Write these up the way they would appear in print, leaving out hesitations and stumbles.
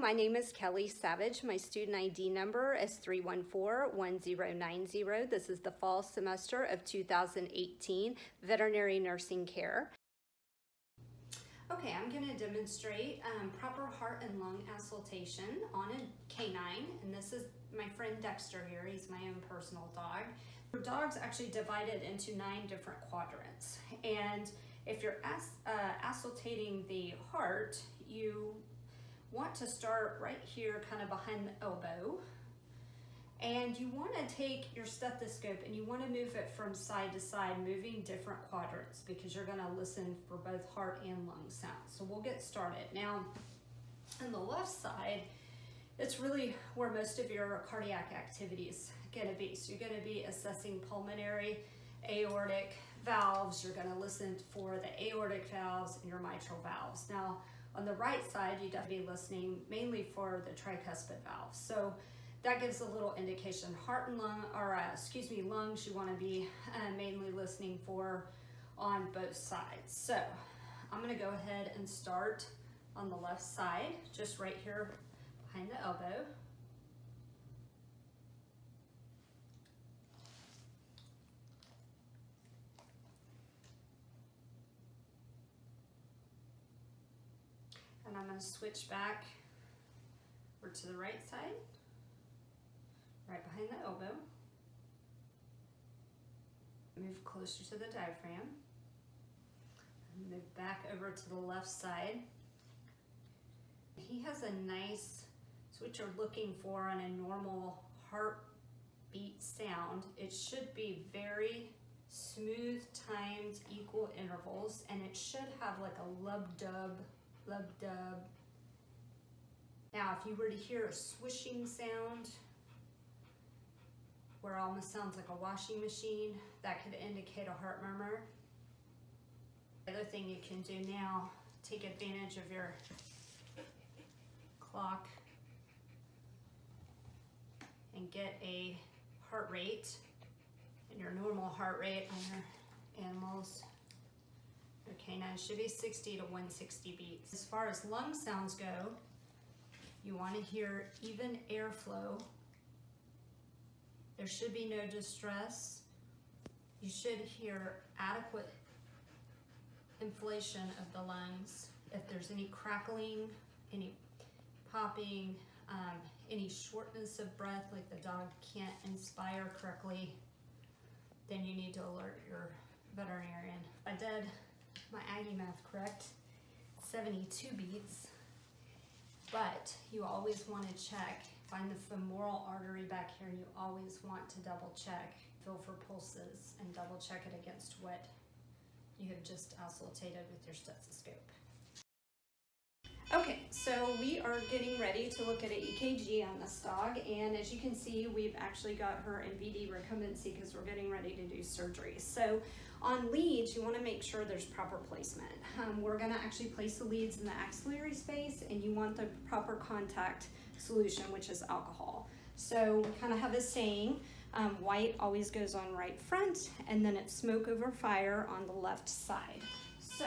my name is Kelly Savage. My student ID number is 314-1090. This is the fall semester of 2018 Veterinary Nursing Care. Okay, I'm going to demonstrate proper heart and lung auscultation on a canine, and this is my friend Dexter here. He's my own personal dog. The dog's actually divided into 9 different quadrants, and if you're auscultating the heart, you want to start right here, kind of behind the elbow, and you want to take your stethoscope and you want to move it from side to side, moving different quadrants, because you're going to listen for both heart and lung sounds. So we'll get started. Now, on the left side, it's really where most of your cardiac activity is going to be. So you're going to be assessing pulmonary, aortic valves. You're going to listen for the aortic valves and your mitral valves. Now, on the right side, you'd have to be listening mainly for the tricuspid valve. So that gives a little indication. Heart and lung, or lungs, you want to be mainly listening for on both sides. So I'm going to go ahead and start on the left side, just right here behind the elbow. And I'm going to switch back over to the right side, right behind the elbow. Move closer to the diaphragm. And move back over to the left side. He has a nice, so what you're looking for on a normal heartbeat sound, it should be very smooth, timed, equal intervals, and it should have like a lub-dub. Now, if you were to hear a swishing sound, where it almost sounds like a washing machine, that could indicate a heart murmur. The other thing you can do now, take advantage of your clock and get a heart rate, and your normal heart rate on your animals. Your canine should be 60 to 160 beats. As far as lung sounds go, you want to hear even airflow. There should be no distress. You should hear adequate inflation of the lungs. If there's any crackling, any popping, any shortness of breath, like the dog can't inspire correctly, then you need to alert your veterinarian. I did my Aggie math correct, 72 beats, but you always want to check. Find the femoral artery back here. You always want to double check, feel for pulses, and double check it against what you have just auscultated with your stethoscope. Okay, so we are getting ready to look at an EKG on this dog, and as you can see, we've actually got her in VD recumbency because we're getting ready to do surgery. So on leads, you want to make sure there's proper placement. We're going to actually place the leads in the axillary space, and you want the proper contact solution, which is alcohol. So we kind of have a saying, white always goes on right front, and then it's smoke over fire on the left side. So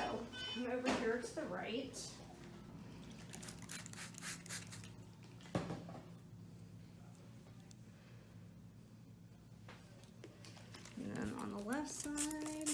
come over here to the right. And then on the left side.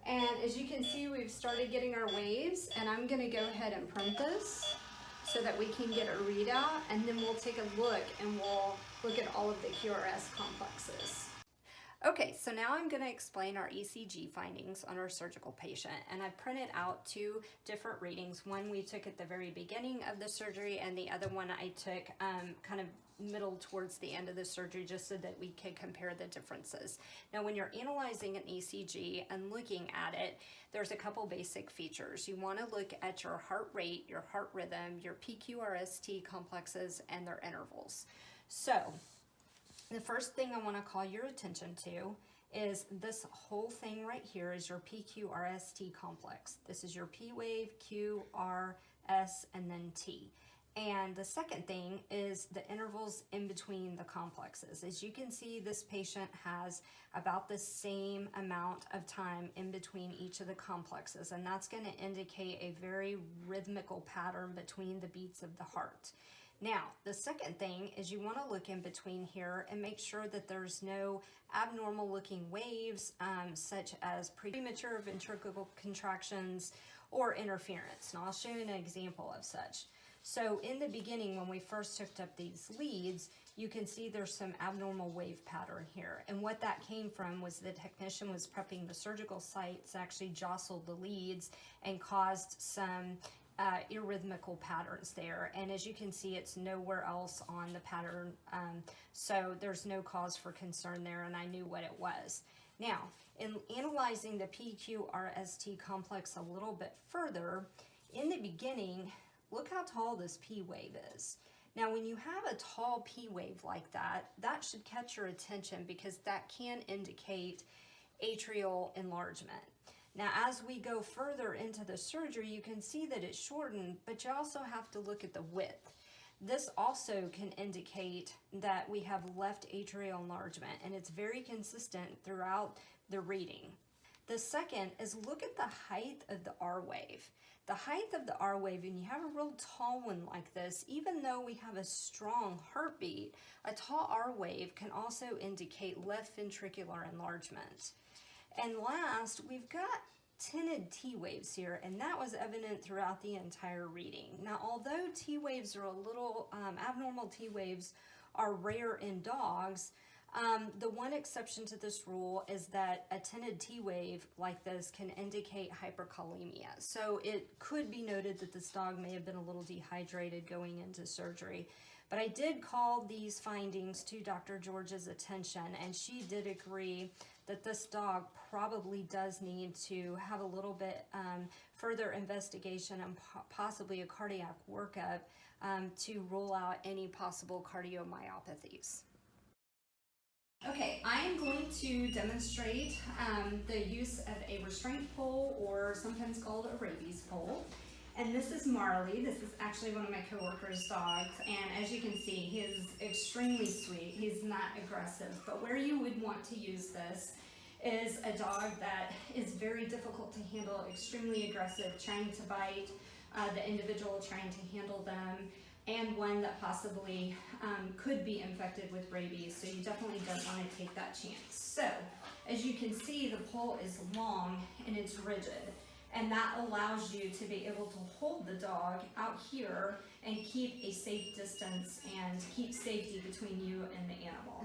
And as you can see, we've started getting our waves, and I'm going to go ahead and print this so that we can get a readout, and then we'll take a look and we'll look at all of the QRS complexes. Okay, so now I'm going to explain our ECG findings on our surgical patient, and I printed out 2 different readings. One we took at the very beginning of the surgery, and the other one I took kind of middle towards the end of the surgery, just so that we could compare the differences. Now, when you're analyzing an ECG and looking at it, there's a couple basic features. You want to look at your heart rate, your heart rhythm, your PQRST complexes, and their intervals. So the first thing I want to call your attention to is this whole thing right here is your PQRST complex. This is your P wave, Q, R, S, and then T. And the second thing is the intervals in between the complexes. As you can see, this patient has about the same amount of time in between each of the complexes, and that's going to indicate a very rhythmical pattern between the beats of the heart. Now, the second thing is you want to look in between here and make sure that there's no abnormal looking waves, such as premature ventricular contractions or interference. And I'll show you an example of such. So in the beginning, when we first hooked up these leads, you can see there's some abnormal wave pattern here. And what that came from was the technician was prepping the surgical sites, actually jostled the leads and caused some irrhythmical patterns there. And as you can see, it's nowhere else on the pattern. So there's no cause for concern there, and I knew what it was. Now, in analyzing the PQRST complex a little bit further, in the beginning, look how tall this P wave is. Now, when you have a tall P wave like that, that should catch your attention because that can indicate atrial enlargement. Now, as we go further into the surgery, you can see that it's shortened, but you also have to look at the width. This also can indicate that we have left atrial enlargement, and it's very consistent throughout the reading. The second is look at the height of the R wave. The height of the R wave, and you have a real tall one like this, even though we have a strong heartbeat, a tall R wave can also indicate left ventricular enlargement. And last, we've got tinted T waves here, and that was evident throughout the entire reading. Now, although T waves are a little, abnormal T waves are rare in dogs, the one exception to this rule is that a tinted T wave like this can indicate hyperkalemia. So it could be noted that this dog may have been a little dehydrated going into surgery. But I did call these findings to Dr. George's attention, and she did agree that this dog probably does need to have a little bit further investigation and possibly a cardiac workup to rule out any possible cardiomyopathies. Okay, I am going to demonstrate the use of a restraint pole, or sometimes called a rabies pole. And this is Marley. This is actually one of my coworkers' dogs, and as you can see, he is extremely sweet. He's not aggressive, but where you would want to use this is a dog that is very difficult to handle, extremely aggressive, trying to bite the individual, trying to handle them, and one that possibly could be infected with rabies, so you definitely don't want to take that chance. So, as you can see, the pole is long and it's rigid, and that allows you to be able to hold the dog out here and keep a safe distance and keep safety between you and the animal.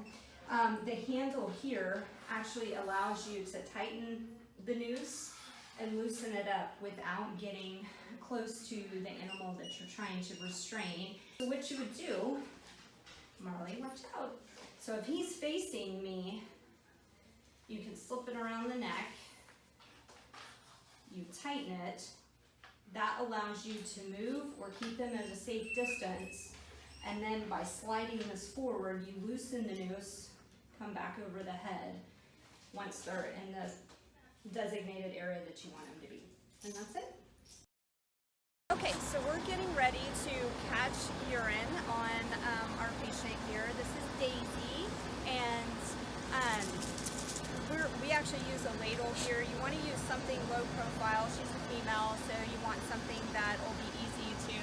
The handle here actually allows you to tighten the noose and loosen it up without getting close to the animal that you're trying to restrain. So what you would do, Marley, watch out. So if he's facing me, you can slip it around the neck, you tighten it, that allows you to move or keep them at a safe distance, and then by sliding this forward, you loosen the noose, come back over the head once they're in the designated area that you want them to be. And that's it. Okay, so we're getting ready to catch urine on our patient here. This is Daisy, and we actually use a ladle here. You want to use something low profile. She's a female, so you want something that will be easy to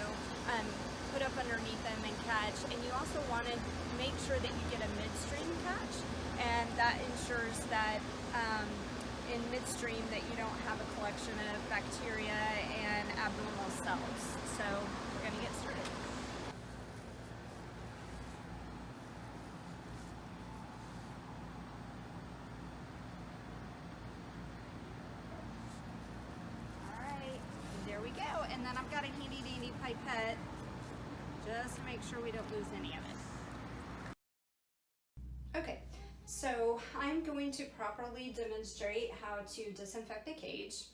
put up underneath them and catch. And you also want to make sure that you get a midstream catch, and that ensures that in midstream that you don't have a collection of bacteria and abnormal cells. So we're going to get started. All right, there we go. And then I've got a handy dandy pipette just to make sure we don't lose any of it. Okay. So I'm going to properly demonstrate how to disinfect a cage,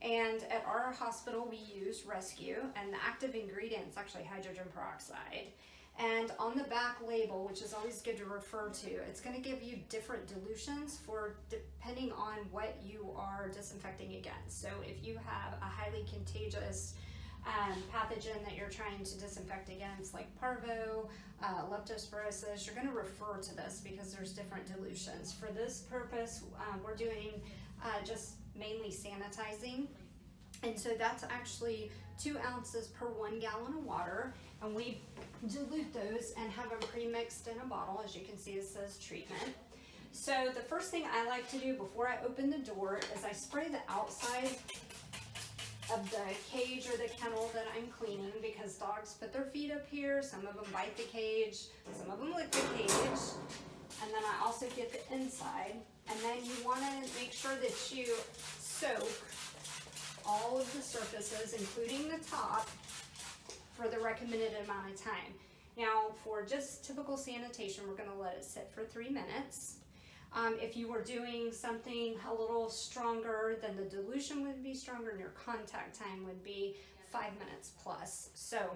and at our hospital we use Rescue, and the active ingredient is actually hydrogen peroxide. And on the back label, which is always good to refer to, it's going to give you different dilutions for depending on what you are disinfecting against. So if you have a highly contagious pathogen that you're trying to disinfect against, like parvo, leptospirosis, you're going to refer to this because there's different dilutions. For this purpose, we're doing just mainly sanitizing. And so that's actually 2 ounces per 1 gallon of water. And we dilute those and have them pre-mixed in a bottle. As you can see, it says treatment. So the first thing I like to do before I open the door is I spray the outside of the cage or the kennel that I'm cleaning, because dogs put their feet up here, some of them bite the cage, some of them lick the cage, and then I also get the inside. And then you want to make sure that you soak all of the surfaces, including the top, for the recommended amount of time. Now, for just typical sanitation, we're going to let it sit for 3 minutes. If you were doing something a little stronger, then the dilution would be stronger and your contact time would be 5 minutes plus. So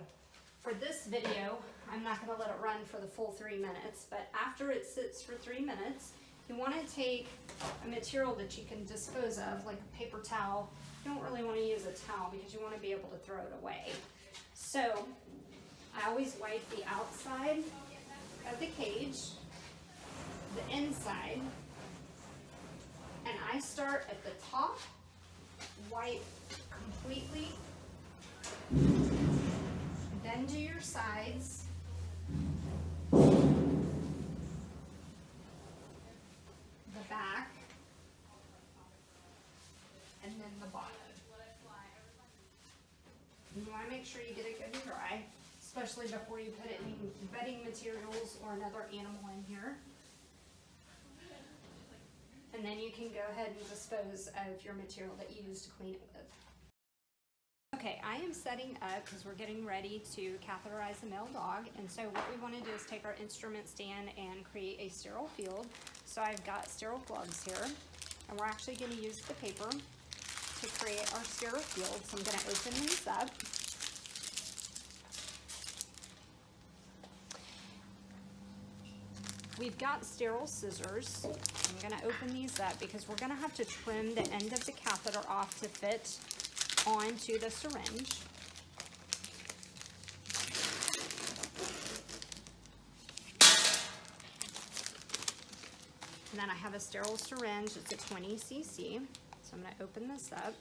for this video, I'm not going to let it run for the full 3 minutes, but after it sits for 3 minutes, you want to take a material that you can dispose of, like a paper towel. You don't really want to use a towel because you want to be able to throw it away. So I always wipe the outside of the cage, the inside, and I start at the top, wipe completely, then do your sides, the back, and then the bottom. You want to make sure you get it good and dry, especially before you put any bedding materials or another animal in here. And then you can go ahead and dispose of your material that you used to clean it with. Okay, I am setting up because we're getting ready to catheterize a male dog. And so what we want to do is take our instrument stand and create a sterile field. So I've got sterile gloves here, and we're actually going to use the paper to create our sterile field. So I'm going to open these up. We've got sterile scissors. I'm going to open these up because we're going to have to trim the end of the catheter off to fit onto the syringe. And then I have a sterile syringe. It's a 20 cc. So I'm going to open this up.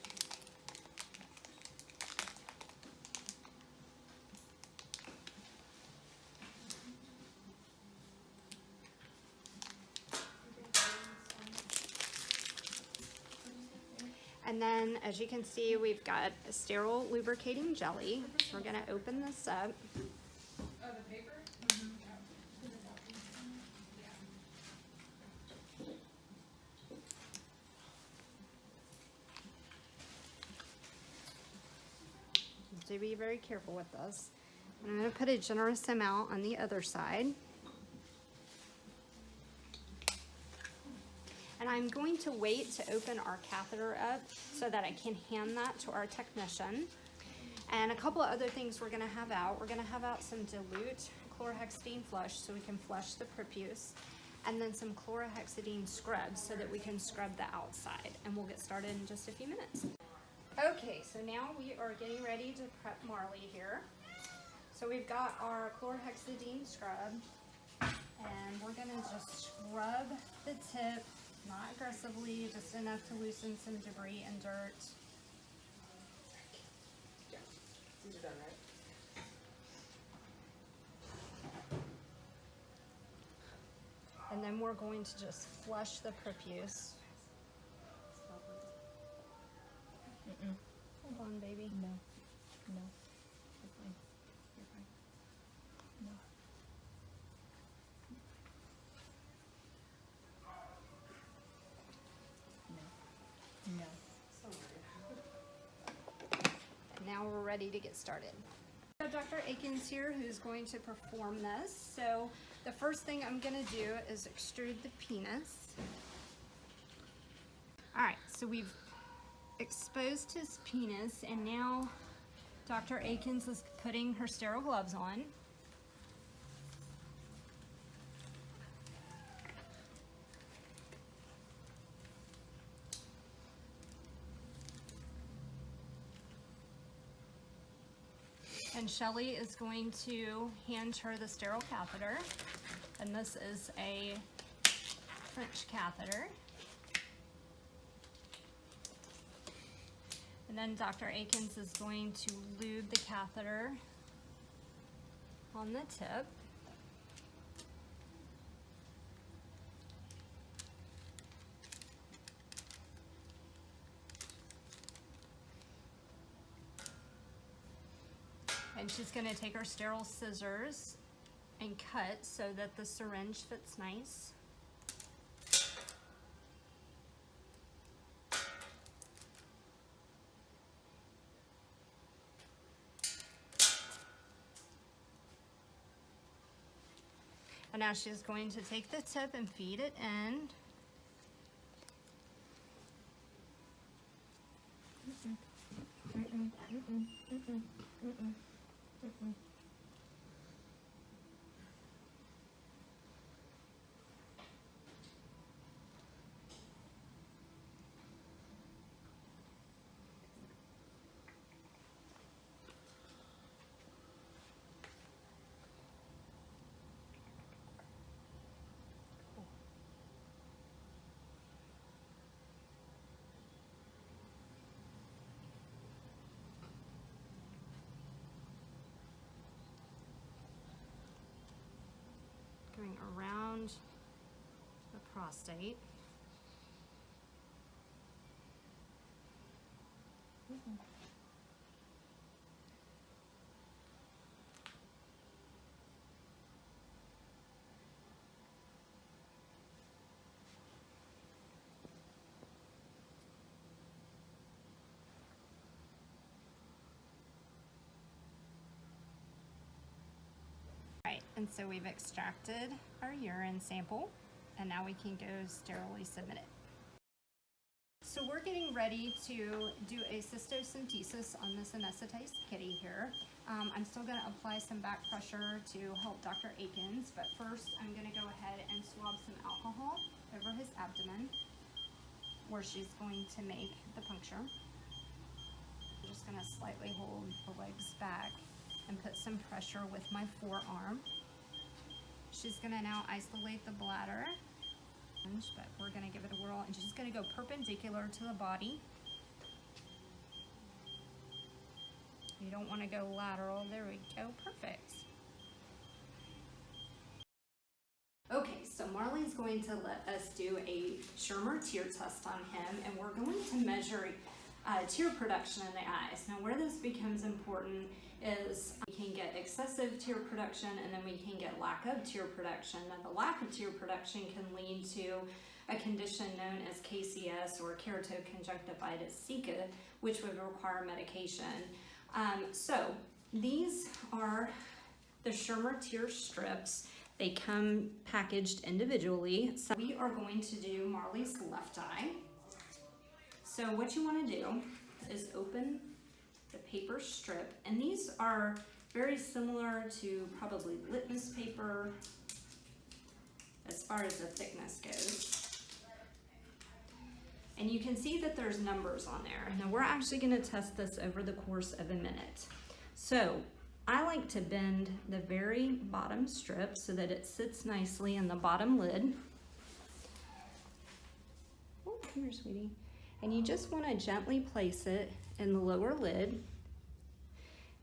And then, as you can see, we've got a sterile lubricating jelly. We're going to open this up. Oh, the paper? So be very careful with this. I'm going to put a generous amount on the other side. And I'm going to wait to open our catheter up so that I can hand that to our technician. And a couple of other things we're going to have out. We're going to have out some dilute chlorhexidine flush so we can flush the prepuce, and then some chlorhexidine scrubs so that we can scrub the outside. And we'll get started in just a few minutes. Okay, so now we are getting ready to prep Marley here. So we've got our chlorhexidine scrub, and we're going to just scrub the tip. Not aggressively, just enough to loosen some debris and dirt. Yeah, these are done, right? And then we're going to just flush the prepuce. Hold on, baby. No. No. You're fine. You're fine. No. No. And now we're ready to get started. So Dr. Akins here, who's going to perform this. So the first thing I'm going to do is extrude the penis. All right, so we've exposed his penis, and now Dr. Akins is putting her sterile gloves on. And Shelly is going to hand her the sterile catheter. And this is a French catheter. And then Dr. Akins is going to lube the catheter on the tip. And she's going to take her sterile scissors and cut so that the syringe fits nice. And now she's going to take the tip and feed it in. Going around the prostate. Right, and so we've extracted our urine sample, and now we can go sterilely submit it. So we're getting ready to do a cystocentesis on this anesthetized kitty here. I'm still going to apply some back pressure to help Dr. Akins, but first I'm going to go ahead and swab some alcohol over his abdomen where she's going to make the puncture. I'm just going to slightly hold the legs back and put some pressure with my forearm. She's going to now isolate the bladder, but we're going to give it a whirl, and she's going to go perpendicular to the body. You don't want to go lateral. There we go. Perfect. Okay, so Marley's going to let us do a Schirmer tear test on him, and we're going to measure tear production in the eyes. Now, where this becomes important is we can get excessive tear production, and then we can get lack of tear production. Now, the lack of tear production can lead to a condition known as KCS or keratoconjunctivitis sicca, which would require medication. So these are the Schirmer tear strips. They come packaged individually. So we are going to do Marley's left eye. So what you want to do is open the paper strip, and these are very similar to probably litmus paper as far as the thickness goes. And you can see that there's numbers on there. Now we're actually going to test this over the course of a minute. So I like to bend the very bottom strip so that it sits nicely in the bottom lid. Oh, come here, sweetie. And you just want to gently place it in the lower lid.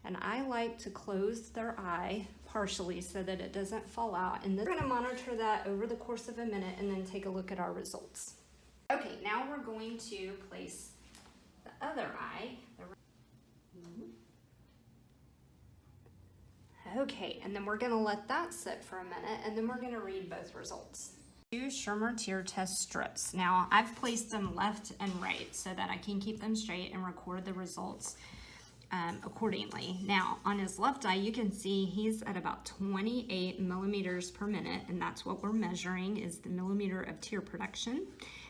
And I like to close their eye partially so that it doesn't fall out. And we're going to monitor that over the course of a minute and then take a look at our results. Okay, now we're going to place the other eye. Okay, and then we're going to let that sit for a minute, and then we're going to read both results. Two Schirmer tear test strips. Now, I've placed them left and right so that I can keep them straight and record the results accordingly. Now, on his left eye, you can see he's at about 28 millimeters per minute, and that's what we're measuring is the millimeter of tear production.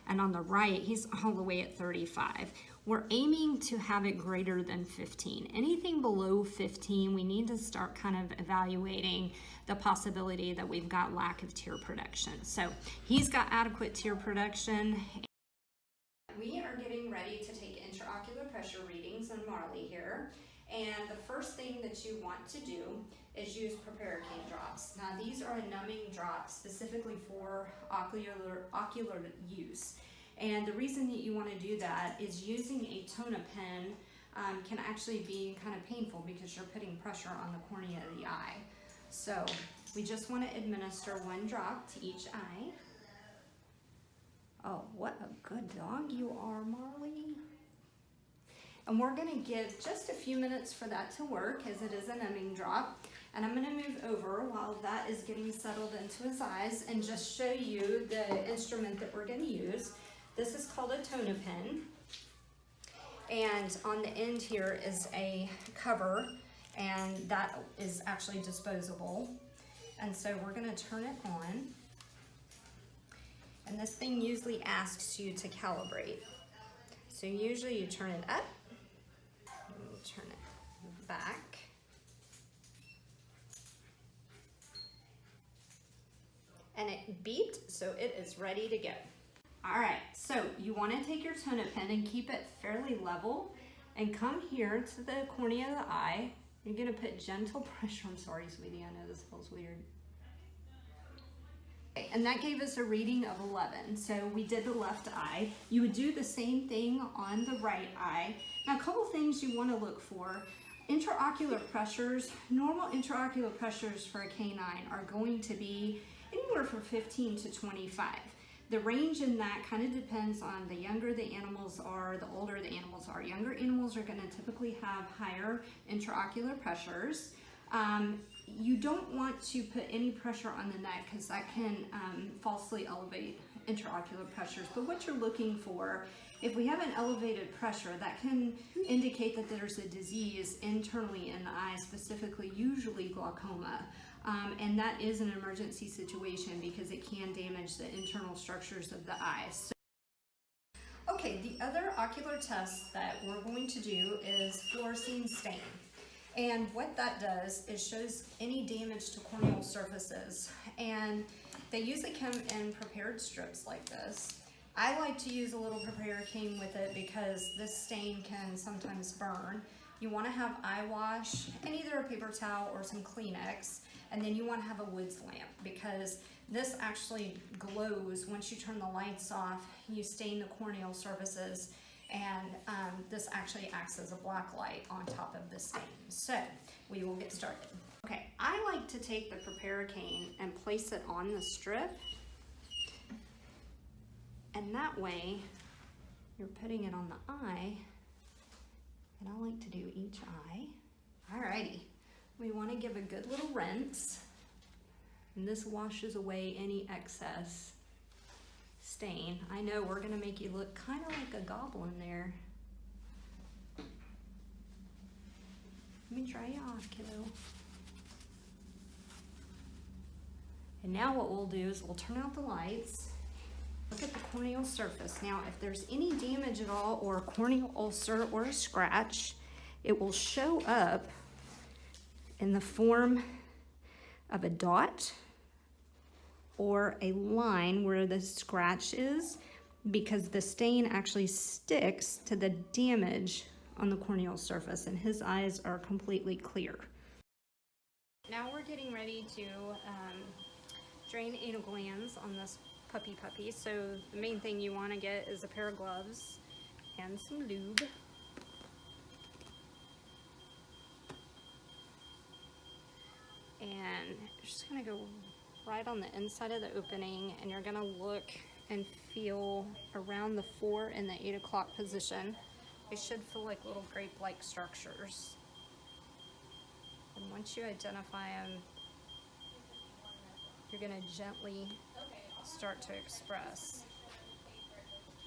And on the right, he's all the way at 35. We're aiming to have it greater than 15. Anything below 15, we need to start kind of evaluating the possibility that we've got lack of tear production. So he's got adequate tear production. We are getting ready to take intraocular pressure readings on Marley here. And the first thing that you want to do is use proparacaine drops. Now these are a numbing drop specifically for ocular use. And the reason that you want to do that is using a tonopen can actually be kind of painful because you're putting pressure on the cornea of the eye. So we just want to administer 1 drop to each eye. Oh, what a good dog you are, Marley. And we're going to give just a few minutes for that to work as it is a numbing drop. And I'm going to move over while that is getting settled into his eyes and just show you the instrument that we're going to use. This is called a tonopen. And on the end here is a cover, and that is actually disposable. And so we're going to turn it on. And this thing usually asks you to calibrate. So usually you turn it up, and you turn it back. And it beeped, so it is ready to go. All right, so you want to take your tonopen and keep it fairly level and come here to the cornea of the eye. You're going to put gentle pressure. I'm sorry, sweetie, I know this feels weird. Okay, and that gave us a reading of 11. So we did the left eye. You would do the same thing on the right eye. Now, a couple things you want to look for. Intraocular pressures, normal intraocular pressures for a canine are going to be anywhere from 15 to 25. The range in that kind of depends on the younger the animals are, the older the animals are. Younger animals are going to typically have higher intraocular pressures. You don't want to put any pressure on the neck because that can falsely elevate intraocular pressures. But what you're looking for, if we have an elevated pressure, that can indicate that there's a disease internally in the eye, specifically usually glaucoma. And that is an emergency situation because it can damage the internal structures of the eye. Okay, the other ocular test that we're going to do is fluorescein stain. And what that does is shows any damage to corneal surfaces. And they usually come in prepared strips like this. I like to use a little proparacaine with it because this stain can sometimes burn. You want to have eye wash and either a paper towel or some Kleenex. And then you want to have a woods lamp because this actually glows once you turn the lights off. You stain the corneal surfaces, and this actually acts as a black light on top of the stain. So we will get started. Okay, I like to take the proparacaine and place it on the strip, and that way you're putting it on the eye, and I like to do each eye. Alrighty. We want to give a good little rinse, and this washes away any excess stain. I know we're going to make you look kind of like a goblin there. Let me dry you off, kiddo. And now what we'll do is we'll turn out the lights. Look at the corneal surface. Now, if there's any damage at all, or a corneal ulcer or a scratch, it will show up in the form of a dot or a line where the scratch is, because the stain actually sticks to the damage on the corneal surface, and his eyes are completely clear. Now we're getting ready to drain anal glands on this puppy. So the main thing you want to get is a pair of gloves and some lube. And you're just gonna go right on the inside of the opening, and you're gonna look and feel around the 4 and the 8 o'clock position. They should feel like little grape-like structures. And once you identify them, you're gonna gently start to express.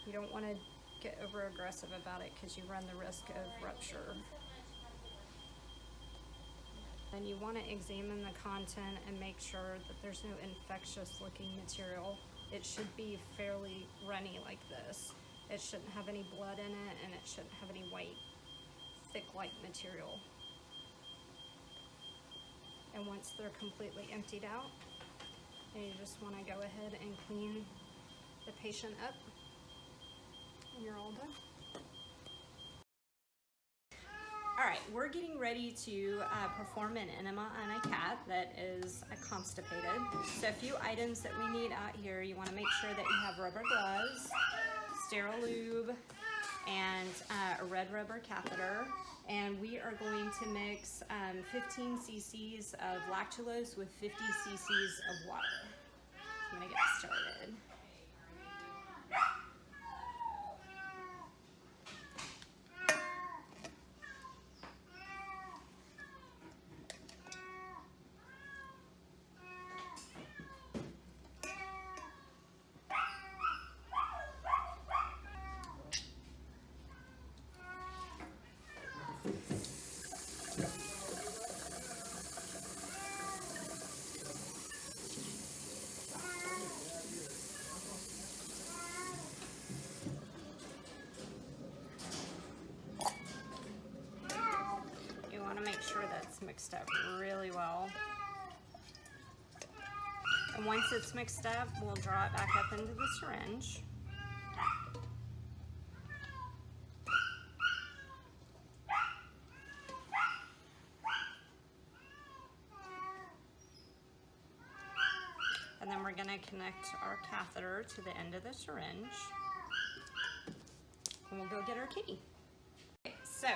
You don't wanna get over-aggressive about it because you run the risk of rupture. And you want to examine the content and make sure that there's no infectious looking material. It should be fairly runny like this. It shouldn't have any blood in it, and it shouldn't have any white, thick like material. And once they're completely emptied out, then you just want to go ahead and clean the patient up, and you're all done. All right. right, we're getting ready to perform an enema on a cat that is constipated. So a few items that we need out here, you want to make sure that you have rubber gloves, sterile lube, and a red rubber catheter. And we are going to mix 15 cc's of lactulose with 50 cc's of water. I'm gonna get started. Make sure that's mixed up really well. And once it's mixed up, we'll draw it back up into the syringe. And then we're going to connect our catheter to the end of the syringe. And we'll go get our kitty. Okay, so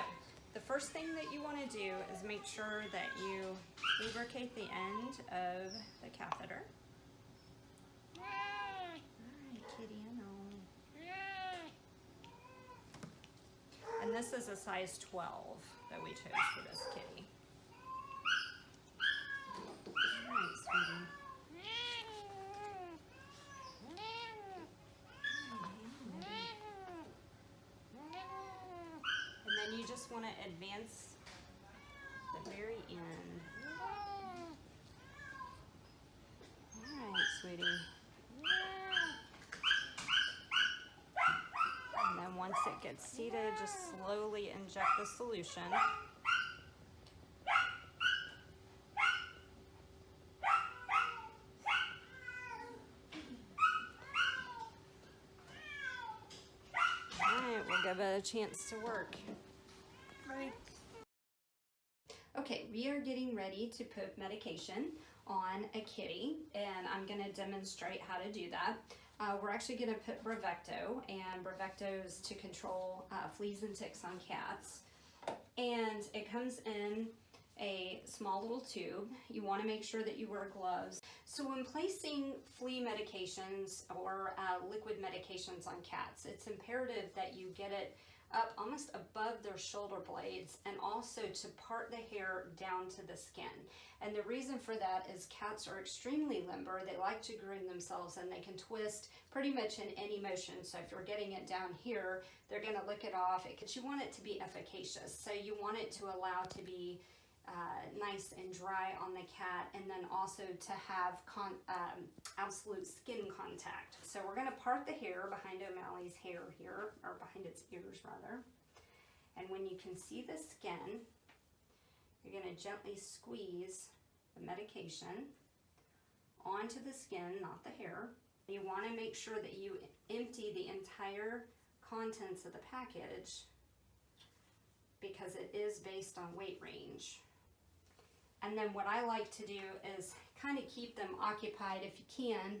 the first thing that you want to do is make sure that you lubricate the end of the catheter. Hi, kitty, I know. And this is a size 12 that we chose for this kitty. All right, sweetie. You just want to advance the very end. All right, sweetie. And then once it gets seated, just slowly inject the solution. All right, we'll give it a chance to work. Okay, we are getting ready to put medication on a kitty, and I'm going to demonstrate how to do that. We're actually going to put Brevecto, and Brevecto is to control fleas and ticks on cats. And it comes in a small little tube. You want to make sure that you wear gloves. So when placing flea medications or liquid medications on cats, it's imperative that you get it up almost above their shoulder blades, and also to part the hair down to the skin. And the reason for that is cats are extremely limber. They like to groom themselves, and they can twist pretty much in any motion. So if you're getting it down here, they're going to lick it off. You want it to be efficacious. So you want it to allow to be nice and dry on the cat, and then also to have absolute skin contact. So we're going to part the hair behind O'Malley's hair here, or behind its ears rather. And when you can see the skin, you're going to gently squeeze the medication onto the skin, not the hair. You want to make sure that you empty the entire contents of the package, because it is based on weight range. And then what I like to do is kind of keep them occupied if you can,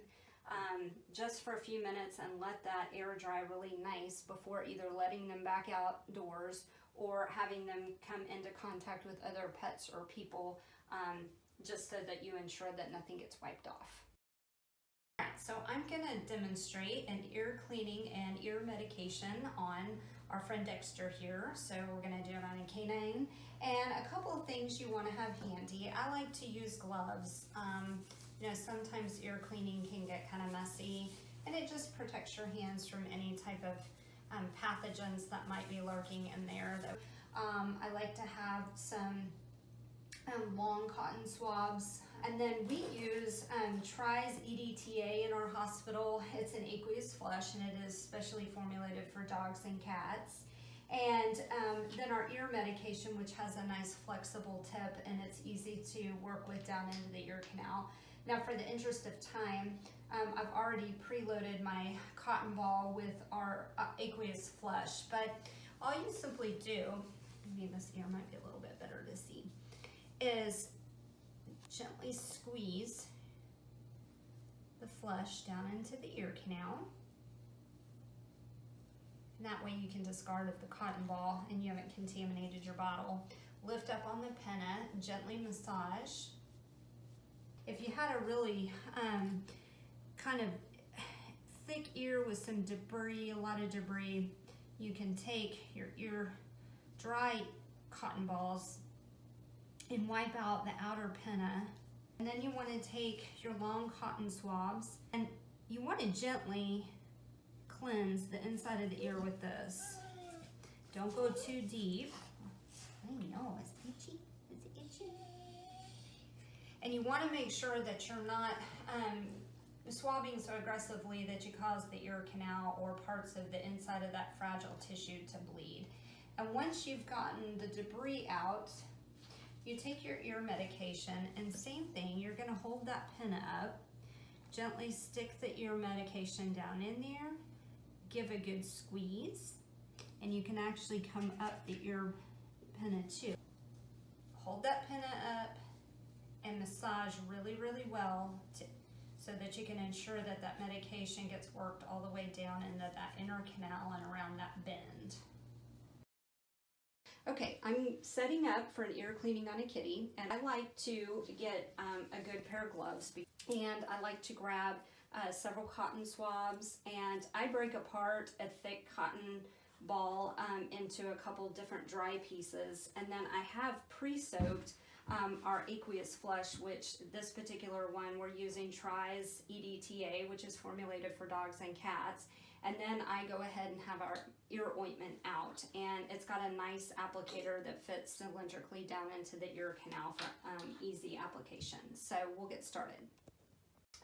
just for a few minutes, and let that air dry really nice before either letting them back outdoors or having them come into contact with other pets or people, just so that you ensure that nothing gets wiped off. All right, so I'm going to demonstrate an ear cleaning and ear medication on our friend Dexter here. So we're going to do it on a canine. And a couple of things you want to have handy. I like to use gloves. You know, sometimes ear cleaning can get kind of messy, and it just protects your hands from any type of pathogens that might be lurking in there. I like to have some long cotton swabs. And then we use Try's EDTA in our hospital. It's an aqueous flush, and it is specially formulated for dogs and cats. And then our ear medication, which has a nice flexible tip, and it's easy to work with down into the ear canal. Now, for the interest of time, I've already preloaded my cotton ball with our aqueous flush, but all you simply do maybe this ear might be a little bit better to see, is gently squeeze the flesh down into the ear canal. And that way you can discard of the cotton ball and you haven't contaminated your bottle. Lift up on the pinna, gently massage. If you had a really kind of thick ear with some debris, a lot of debris, you can take your ear dry cotton balls and wipe out the outer pinna. And then you want to take your long cotton swabs and you want to gently cleanse the inside of the ear with this. Don't go too deep. I know, it's itchy. Is it itchy? And you want to make sure that you're not swabbing so aggressively that you cause the ear canal or parts of the inside of that fragile tissue to bleed. And once you've gotten the debris out, you take your ear medication and same thing, you're going to hold that pinna up, gently stick the ear medication down in there, give a good squeeze, and you can actually come up the ear pinna too. Hold that pinna up and massage really, really well so that you can ensure that that medication gets worked all the way down into that inner canal and around that bend. Okay, I'm setting up for an ear cleaning on a kitty, and I like to get a good pair of gloves, and I like to grab several cotton swabs, and I break apart a thick cotton ball into a couple different dry pieces, and then I have pre-soaked our aqueous flush, which this particular one we're using Tries EDTA, which is formulated for dogs and cats. And then I go ahead and have our ear ointment out, and it's got a nice applicator that fits cylindrically down into the ear canal for easy application. So we'll get started.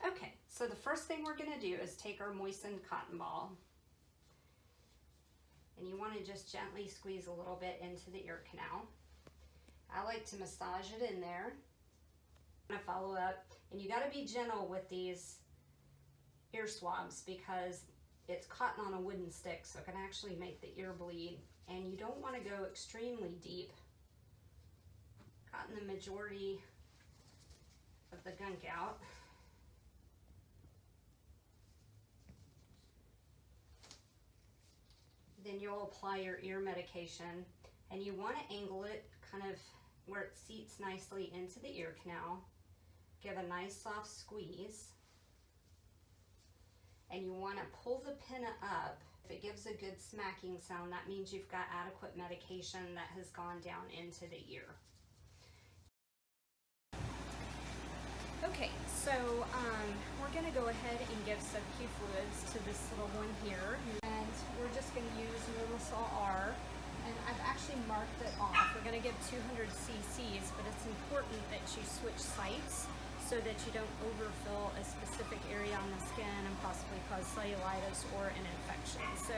Okay, so the first thing we're going to do is take our moistened cotton ball, and you want to just gently squeeze a little bit into the ear canal. I like to massage it in there. I'm going to follow up, and you got to be gentle with these ear swabs because it's cotton on a wooden stick, so it can actually make the ear bleed, and you don't want to go extremely deep. Gotten the majority of the gunk out. Then you'll apply your ear medication, and you want to angle it kind of where it seats nicely into the ear canal. Give a nice soft squeeze. And you want to pull the pinna up. If it gives a good smacking sound, that means you've got adequate medication that has gone down into the ear. Okay, so we're going to go ahead and give sub-Q fluids to this little one here. And we're just going to use Lumisol R. And I've actually marked it off. We're going to give 200 cc's, but it's important that you switch sites so that you don't overfill a specific area on the skin and possibly cause cellulitis or an infection. So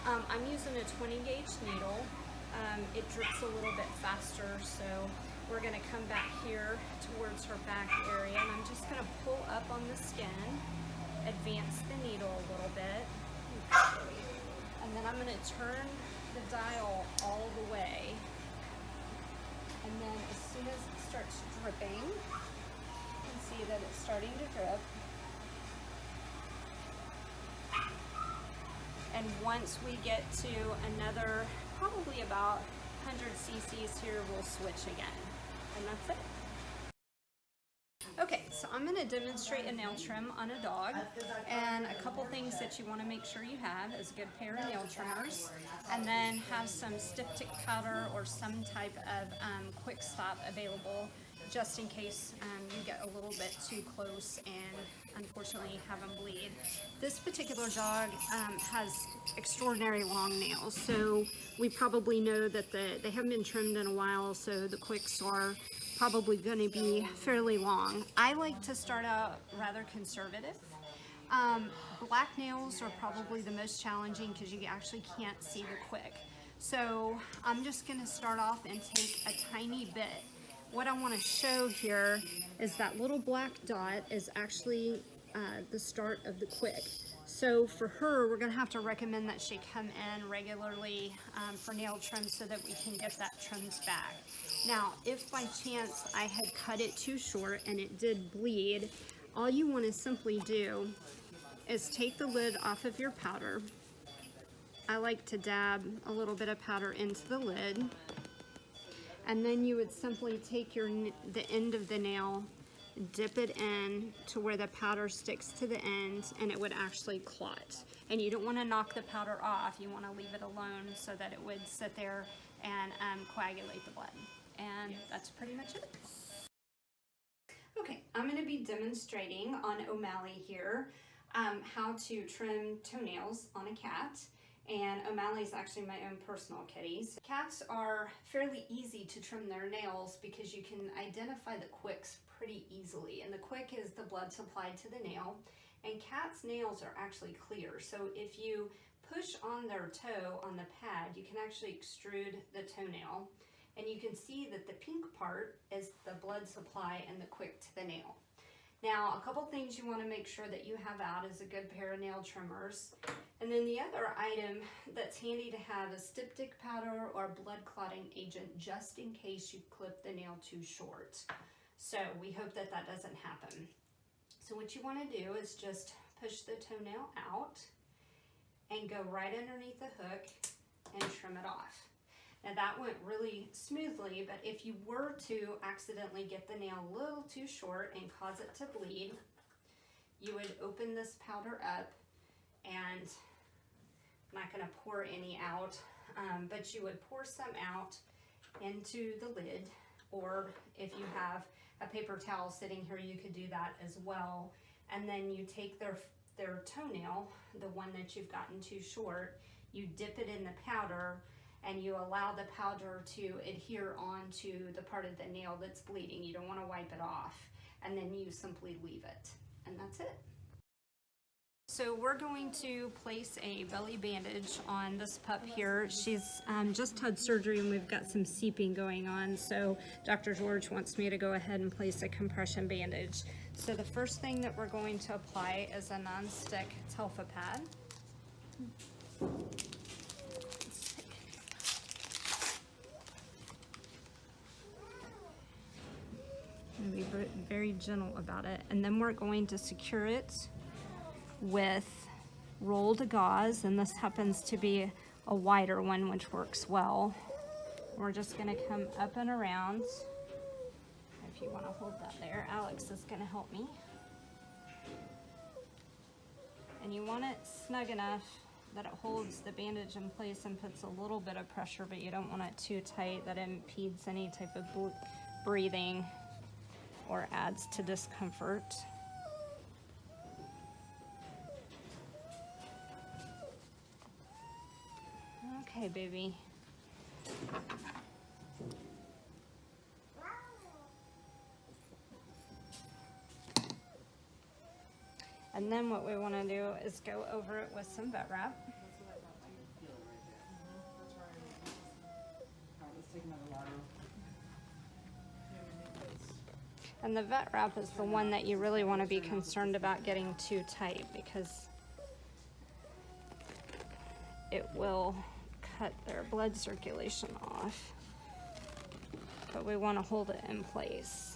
I'm using a 20 gauge needle. It drips a little bit faster, so we're going to come back here towards her back area, and I'm just going to pull up on the skin, advance the needle a little bit, and then I'm going to turn the dial all the way, and then as soon as it starts dripping, see that it's starting to drip. And once we get to another, probably about 100 cc's here, we'll switch again. And that's it. Okay, so I'm going to demonstrate a nail trim on a dog, and a couple things that you want to make sure you have is a good pair of nail trimmers, and then have some stiff tick powder or some type of quick stop available, just in case you get a little bit too close and unfortunately have them bleed. This particular dog has extraordinary long nails, so we probably know that they haven't been trimmed in a while, so the quicks are probably going to be fairly long. I like to start out rather conservative. Black nails are probably the most challenging because you actually can't see the quick. So I'm just going to start off and take a tiny bit. What I want to show here is that little black dot is actually the start of the quick. So for her, we're gonna have to recommend that she come in regularly for nail trim so that we can get that trimmed back. Now, if by chance I had cut it too short and it did bleed, all you wanna simply do is take the lid off of your powder. I like to dab a little bit of powder into the lid. And then you would simply take the end of the nail, dip it in to where the powder sticks to the end, and it would actually clot. And you don't want to knock the powder off. You want to leave it alone so that it would sit there and coagulate the blood. And that's pretty much it. Okay, I'm going to be demonstrating on O'Malley here how to trim toenails on a cat. And O'Malley's actually my own personal kitties. Cats are fairly easy to trim their nails because you can identify the quicks pretty easily. And the quick is the blood supplied to the nail. And cats' nails are actually clear. So if you push on their toe on the pad, you can actually extrude the toenail. And you can see that the pink part is the blood supply and the quick to the nail. Now, a couple things you want to make sure that you have out is a good pair of nail trimmers. And then the other item that's handy to have is styptic powder or blood clotting agent, just in case you clip the nail too short. So we hope that that doesn't happen. So what you want to do is just push the toenail out and go right underneath the hook and trim it off. Now that went really smoothly, but if you were to accidentally get the nail a little too short and cause it to bleed, you would open this powder up, and I'm not going to pour any out, but you would pour some out into the lid, or if you have a paper towel sitting here, you could do that as well. And then you take their toenail, the one that you've gotten too short, you dip it in the powder, and you allow the powder to adhere onto the part of the nail that's bleeding. You don't want to wipe it off. And then you simply leave it. And that's it. So we're going to place a belly bandage on this pup here. She's just had surgery and we've got some seeping going on. So Dr. George wants me to go ahead and place a compression bandage. So the first thing that we're going to apply is a non-stick Telfa pad. And be very gentle about it. And then we're going to secure it with rolled gauze, and this happens to be a wider one, which works well. We're just gonna come up and around. If you wanna hold that there, Alex is gonna help me. And you want it snug enough that it holds the bandage in place and puts a little bit of pressure, but you don't want it too tight that it impedes any type of breathing or adds to discomfort. Okay, baby. And then what we want to do is go over it with some vet wrap. And the vet wrap is the one that you really want to be concerned about getting too tight, because it will cut their blood circulation off. But we want to hold it in place.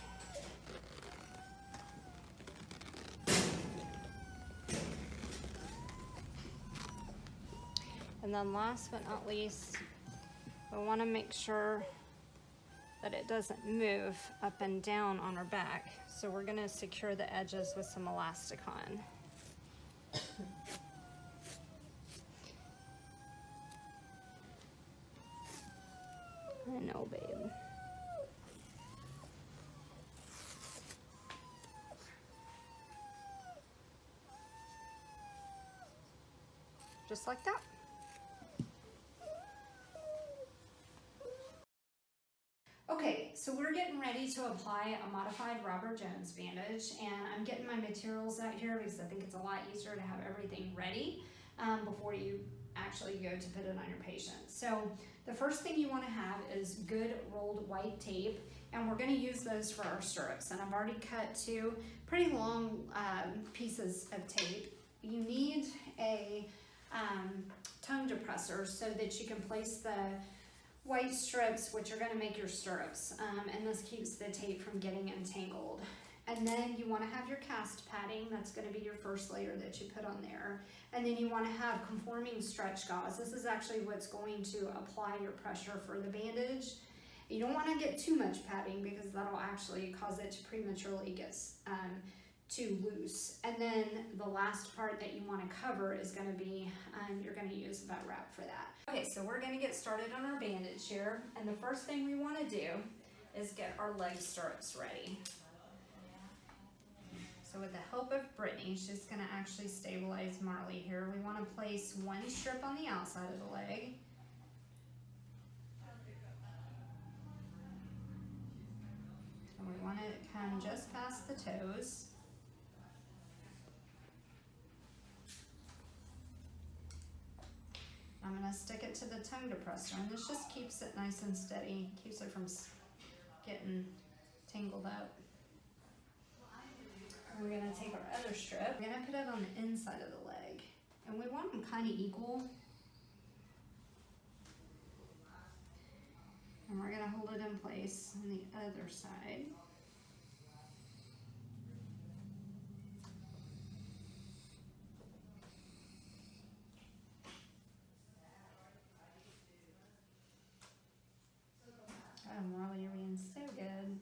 And then last but not least, we want to make sure that it doesn't move up and down on our back. So we're going to secure the edges with some elasticon. I know, babe. Just like that. Okay, so we're getting ready to apply a modified Robert Jones bandage, and I'm getting my materials out here because I think it's a lot easier to have everything ready before you actually go to put it on your patient. So the first thing you want to have is good rolled white tape, and we're going to use those for our stirrups. And I've already cut two pretty long pieces of tape. you need a tongue depressor so that you can place the white strips, which are going to make your stirrups, and this keeps the tape from getting entangled. And then you want to have your cast padding. That's going to be your first layer that you put on there. And then you want to have conforming stretch gauze. This is actually what's going to apply your pressure for the bandage. You don't want to get too much padding because that'll actually cause it to prematurely get too loose. And then the last part that you want to cover is going to be, you're going to use vet wrap for that. Okay, so we're going to get started on our bandage here. And the first thing we want to do is get our leg stirrups ready. So with the help of Brittany, she's going to actually stabilize Marley here. We want to place one strip on the outside of the leg. And we want it to come just past the toes. I'm going to stick it to the tongue depressor, and this just keeps it nice and steady, keeps it from getting tangled up. We're going to take our other strip, we're going to put it on the inside of the leg, and we want them kind of equal. And we're going to hold it in place on the other side. Oh, Marley, you're being so good.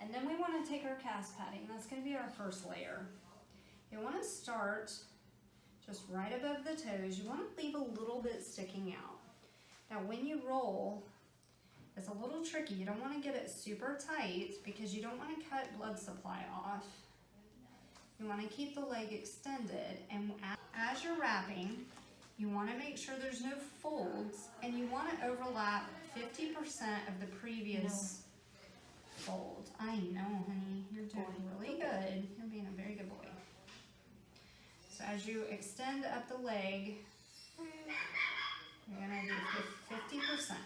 And then we want to take our cast padding. That's going to be our first layer. You want to start just right above the toes. You want to leave a little bit sticking out. Now when you roll, it's a little tricky. You don't want to get it super tight because you don't want to cut blood supply off. You want to keep the leg extended, and as you're wrapping, you want to make sure there's no folds, and you want to overlap 50% of the previous fold. I know, honey, you're doing really good. You're being a very good boy. So as you extend up the leg, you're going to do 50%.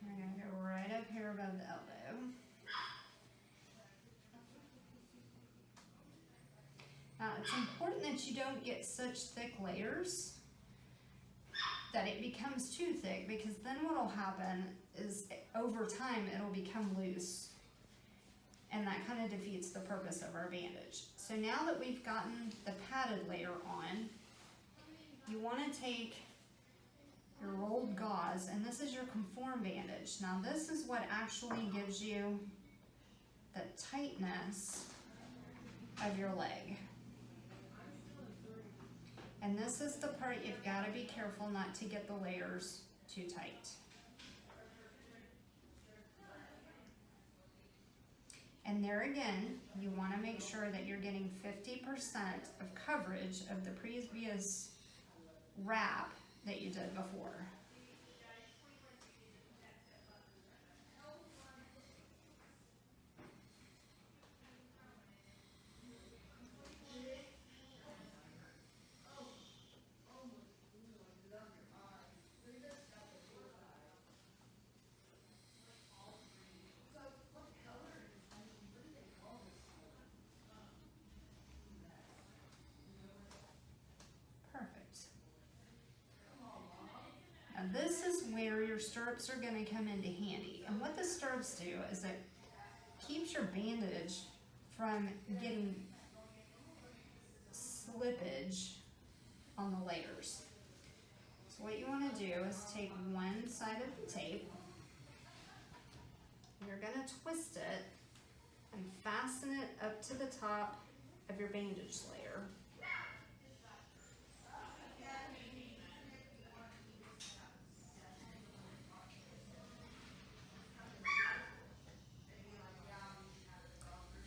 You're going to go right up here above the elbow. Now, it's important that you don't get such thick layers that it becomes too thick, because then what will happen is over time it'll become loose, and that kind of defeats the purpose of our bandage. So now that we've gotten the padded layer on, you want to take your rolled gauze, and this is your conform bandage. Now this is what actually gives you the tightness of your leg. And this is the part you've got to be careful not to get the layers too tight. And there again, you want to make sure that you're getting 50% of coverage of the previous wrap that you did before. This is where your stirrups are going to come into handy. And what the stirrups do is it keeps your bandage from getting slippage on the layers. So what you want to do is take one side of the tape, you're going to twist it and fasten it up to the top of your bandage layer.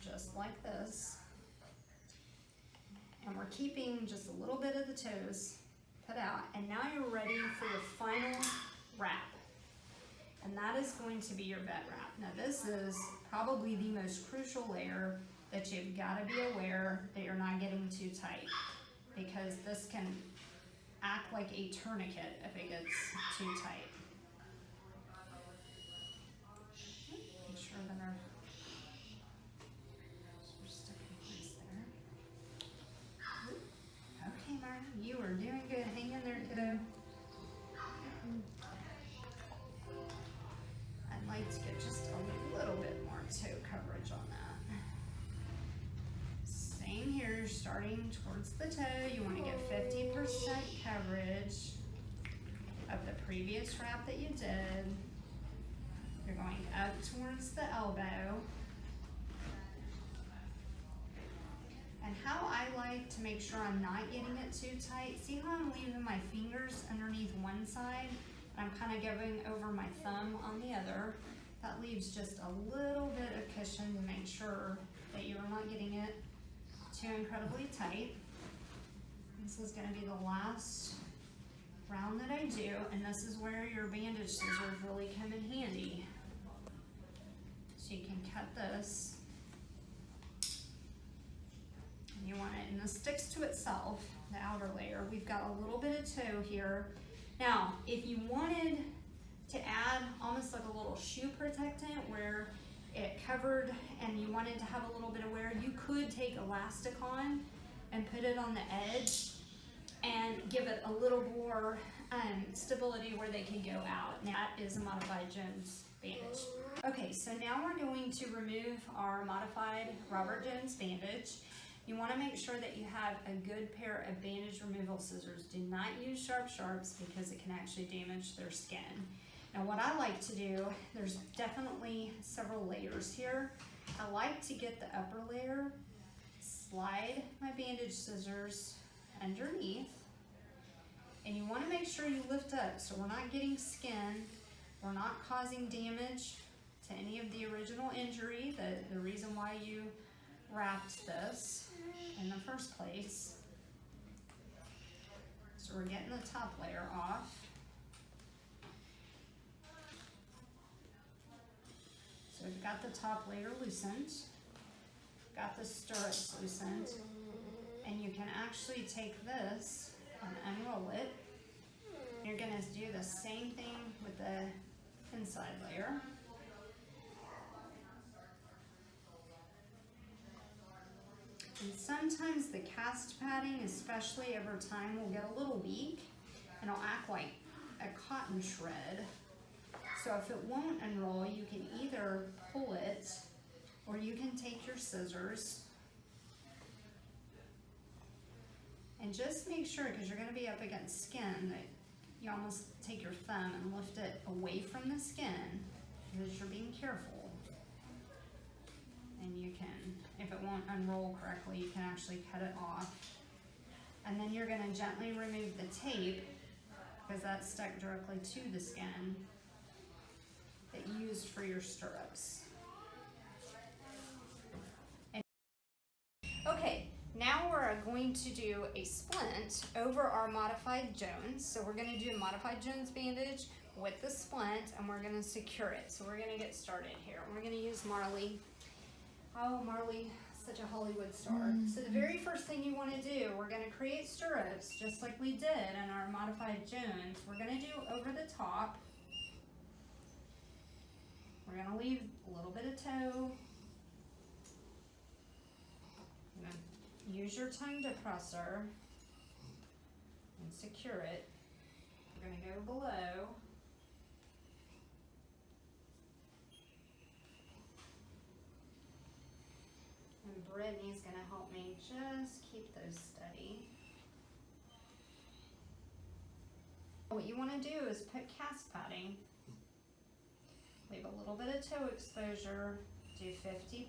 Just like this. And we're keeping just a little bit of the toes put out, and now you're ready for your final wrap, and that is going to be your vet wrap. Now this is probably the most crucial layer that you've got to be aware that you're not getting too tight, because this can act like a tourniquet if it gets too tight. coverage on that. Same here, you're starting towards the toe. You want to get 50% coverage of the previous wrap that you did. You're going up towards the elbow. And how I like to make sure I'm not getting it too tight, see how I'm leaving my fingers underneath one side? I'm kind of going over my thumb on the other. That leaves just a little bit of cushion to make sure that you are not getting it too incredibly tight. This is going to be the last round that I do, and this is where your bandage scissors really come in handy. So you can cut this. And you want it, and this sticks to itself, the outer layer. We've got a little bit of toe here. Now, if you wanted to add almost like a little shoe protectant where it covered and you wanted to have a little bit of wear, you could take elastic on and put it on the edge and give it a little more stability where they can go out. Now, that is a modified Jones bandage. Okay, so now we're going to remove our modified Robert Jones bandage. You want to make sure that you have a good pair of bandage removal scissors. Do not use sharps because it can actually damage their skin. Now what I like to do, there's definitely several layers here. I like to get the upper layer, slide my bandage scissors underneath, and you want to make sure you lift up so we're not getting skin, we're not causing damage to any of the original injury, the reason why you wrapped this in the first place. So we're getting the top layer off. So we've got the top layer loosened, got the stirrups loosened, and you can actually take this and unroll it. You're gonna do the same thing with the inside layer. And sometimes the cast padding, especially over time, will get a little weak and it'll act like a cotton shred. So if it won't unroll, you can either pull it or you can take your scissors and just make sure, because you're going to be up against skin, that you almost take your thumb and lift it away from the skin because you're being careful. And you can, if it won't unroll correctly, you can actually cut it off. And then you're going to gently remove the tape because that's stuck directly to the skin that you used for your stirrups. And okay, now we're going to do a splint over our modified Jones. So we're going to do a modified Jones bandage with the splint, and we're going to secure it. So we're going to get started here. We're going to use Marley. Oh, Marley, such a Hollywood star. So the very first thing you want to do, we're going to create stirrups just like we did in our modified Jones. We're going to do over the top. We're going to leave a little bit of toe. You're going to use your tongue depressor and secure it. We're going to go below. And Brittany's going to help me just keep those steady. What you want to do is put cast padding. Leave a little bit of toe exposure. Do 50%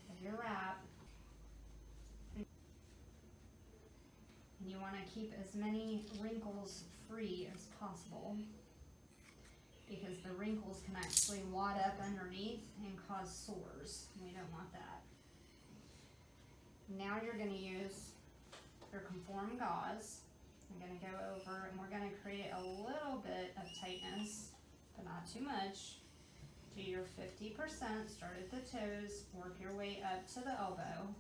of your wrap. And you want to keep as many wrinkles free as possible, because the wrinkles can actually wad up underneath and cause sores. We don't want that. Now you're going to use your conform gauze. I'm going to go over and we're going to create a little bit of tightness, but not too much. Do your 50%, start at the toes, work your way up to the elbow.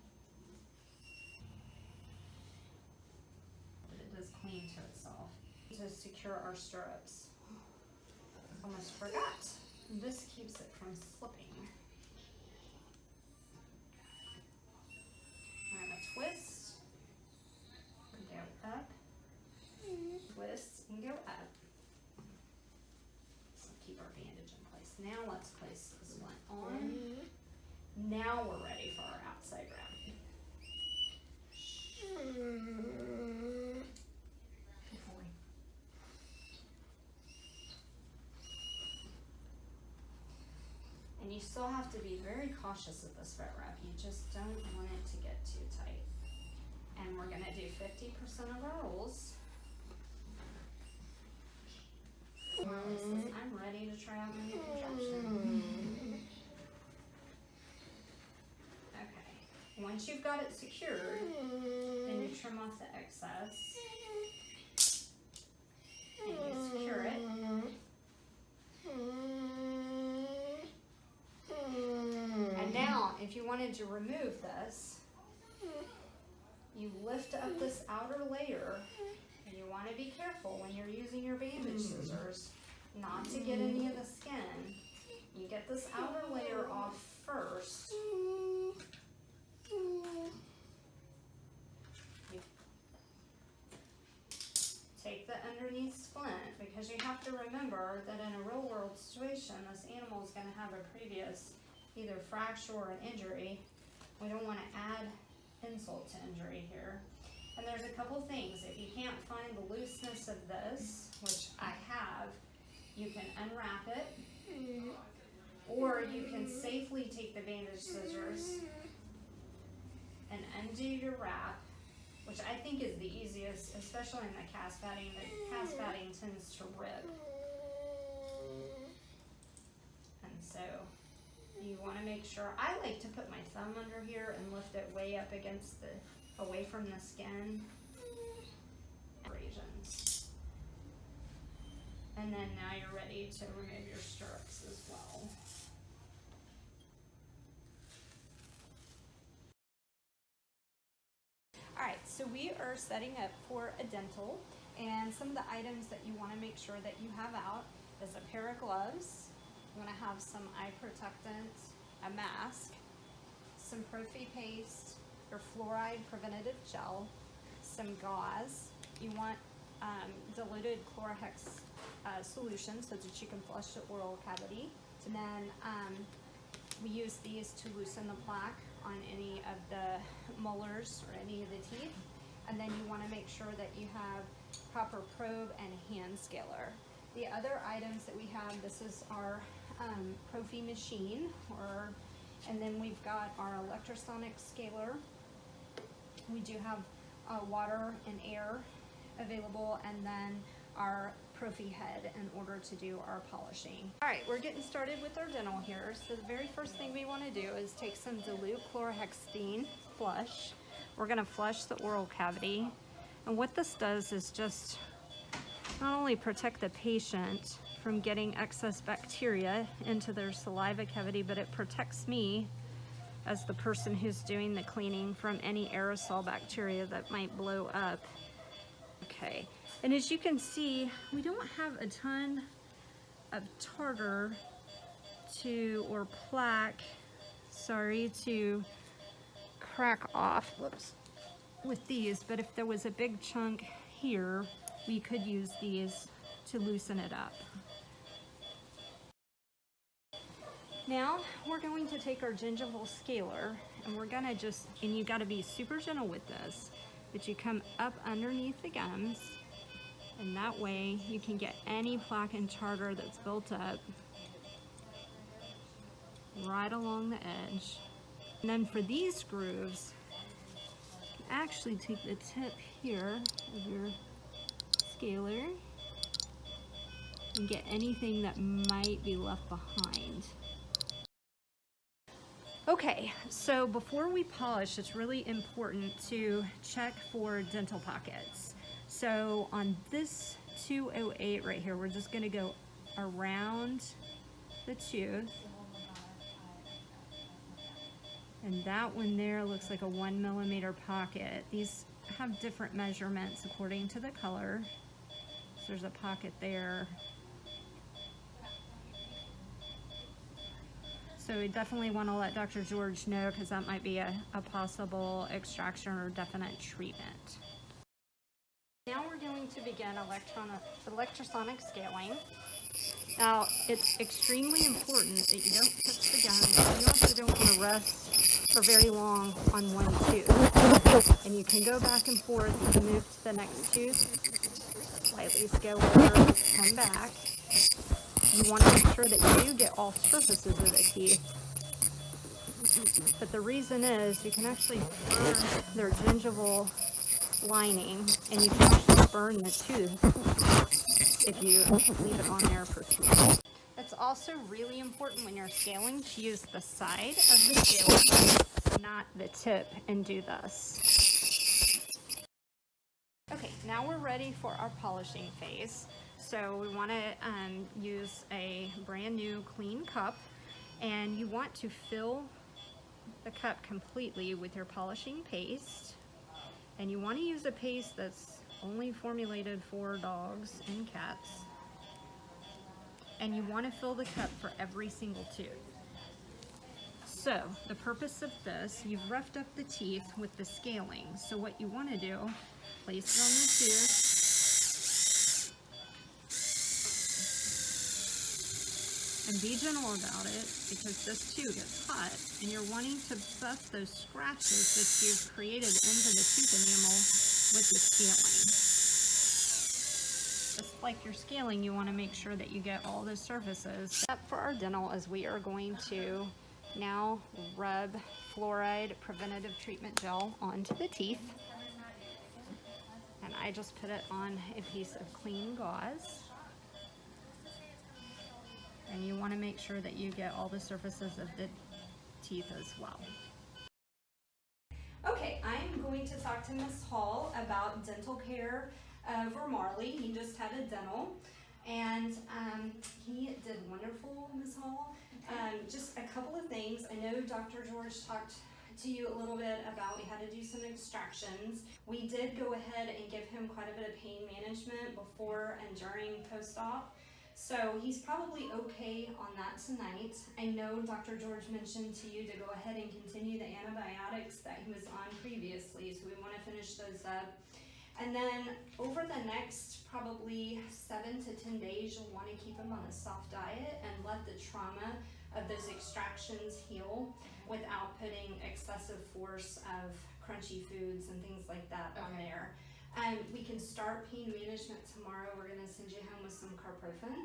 But it does clean to itself. To secure our stirrups. Almost forgot. This keeps it from slipping. We're going to twist, go up, twist, and go up. So keep our bandage in place. Now let's place this one on. Now we're ready for our outside wrap. And you still have to be very cautious of this vet wrap. You just don't want it to get too tight. And we're gonna do 50% of our rolls. Marley says, I'm ready to try out my new contraption. Okay, once you've got it secured, then you trim off the excess. And you secure it. And now, if you wanted to remove this, you lift up this outer layer, and you want to be careful when you're using your bandage scissors not to get any of the skin. You get this outer layer off first. You take the underneath splint, because you have to remember that in a real world situation, this animal is going to have a previous either fracture or an injury. We don't want to add insult to injury here. And there's a couple things. If you can't find the looseness of this, which I have, you can unwrap it, or you can safely take the bandage scissors and undo your wrap, which I think is the easiest, especially in the cast padding. The cast padding tends to rip. And so you want to make sure, I like to put my thumb under here and lift it way up against the, away from the skin. Abrasions. And then now you're ready to remove your stirrups as well. Alright, so we are setting up for a dental, and some of the items that you want to make sure that you have out is a pair of gloves. You want to have some eye protectant, a mask, some prophy paste, your fluoride preventative gel, some gauze. You want diluted Chlorhex solution so that you can flush the oral cavity. And then we use these to loosen the plaque on any of the molars or any of the teeth. And then you want to make sure that you have proper probe and hand scaler. The other items that we have, this is our prophy machine, and then we've got our electrosonic scaler. We do have water and air available, and then our prophy head in order to do our polishing. All right, we're getting started with our dental here. So the very first thing we want to do is take some dilute chlorhexidine flush. We're going to flush the oral cavity, and what this does is just not only protect the patient from getting excess bacteria into their saliva cavity, but it protects me as the person who's doing the cleaning from any aerosol bacteria that might blow up. Okay, and as you can see, we don't have a ton of tartar or plaque, to crack off, whoops, with these, but if there was a big chunk here, we could use these to loosen it up. Now we're going to take our gingival scaler, and we're gonna and you gotta be super gentle with this, but you come up underneath the gums, and that way you can get any plaque and tartar that's built up right along the edge. And then for these grooves, you can actually take the tip here of your scaler and get anything that might be left behind. Okay, so before we polish, it's really important to check for dental pockets. So on this 208 right here, we're just going to go around the tooth. And that one there looks like a 1 millimeter pocket. These have different measurements according to the color. So there's a pocket there. So we definitely want to let Dr. George know, because that might be a possible extraction or definite treatment. Now we're going to begin electrosonic scaling. Now, it's extremely important that you don't touch the gums. You also don't want to rest for very long on one tooth. And you can go back and forth. You can move to the next tooth, slightly scale over, come back. You want to make sure that you do get all surfaces of the teeth. But the reason is you can actually burn their gingival lining, and you can actually burn the tooth if you leave it on there for too long. It's also really important when you're scaling to use the side of the scale, not the tip, and do this. Okay, now we're ready for our polishing phase. So we want to use a brand new clean cup, and you want to fill the cup completely with your polishing paste. And you want to use a paste that's only formulated for dogs and cats. And you want to fill the cup for every single tooth. So the purpose of this, you've roughed up the teeth with the scaling. So what you want to do, place it on your tooth. And be gentle about it, because this too gets hot, and you're wanting to buff those scratches that you've created into the tooth enamel with the scaling. Just like your scaling, you want to make sure that you get all the surfaces. Step for our dental is we are going to now rub fluoride preventative treatment gel onto the teeth. And I just put it on a piece of clean gauze. And you want to make sure that you get all the surfaces of the teeth as well. Okay, I'm going to talk to Ms. Hall about dental care for Marley. He just had a dental, and he did wonderful, Ms. Hall. Just a couple of things. I know Dr. George talked to you a little bit about we had to do some extractions. We did go ahead and give him quite a bit of pain management before and during post-op. So he's probably okay on that tonight. I know Dr. George mentioned to you to go ahead and continue the antibiotics that he was on previously, so we want to finish those up. And then over the next probably 7 to 10 days, you'll want to keep him on a soft diet and let the trauma of those extractions heal without putting excessive force of crunchy foods and things like that on there. We can start pain management tomorrow. We're going to send you home with some carprofen.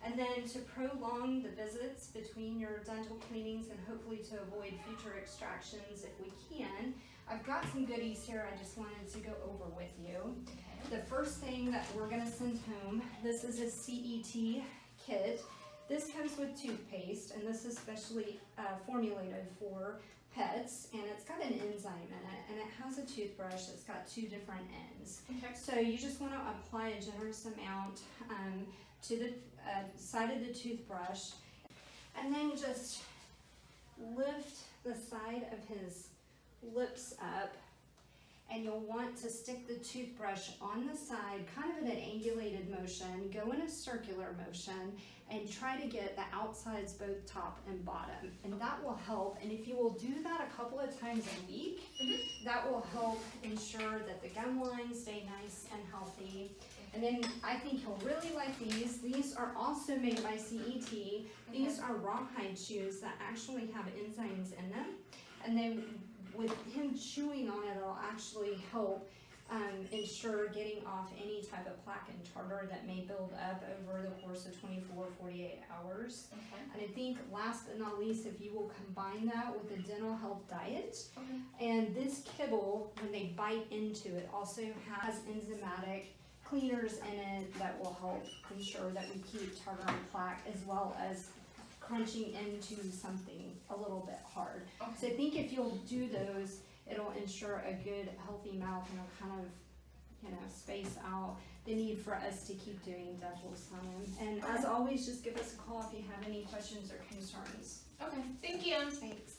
And then to prolong the visits between your dental cleanings and hopefully to avoid future extractions if we can, I've got some goodies here I just wanted to go over with you. The first thing that we're going to send home, this is a CET kit. This comes with toothpaste, and this is specially formulated for pets, and it's got an enzyme in it, and it has a toothbrush that's got 2 different ends. Okay. So you just want to apply a generous amount to the side of the toothbrush, and then just lift the side of his lips up, and you'll want to stick the toothbrush on the side, kind of in an angulated motion, go in a circular motion, and try to get the outsides both top and bottom. And that will help, and if you will do that a couple of times a week, that will help ensure that the gum lines stay nice and healthy. And then I think he'll really like these. These are also made by CET. These are rawhide chews that actually have enzymes in them. And then with him chewing on it, it'll actually help ensure getting off any type of plaque and tartar that may build up over the course of 24-48 hours. Okay. And I think last but not least, if you will combine that with a dental health diet, and this kibble, when they bite into it, also has enzymatic cleaners in it that will help ensure that we keep tartar and plaque, as well as crunching into something a little bit hard. Okay. So I think if you'll do those, it'll ensure a good, healthy mouth, and it'll kind of, space out the need for us to keep doing dentals on him. And as always, just give us a call if you have any questions or concerns. Okay, thank you. Thanks.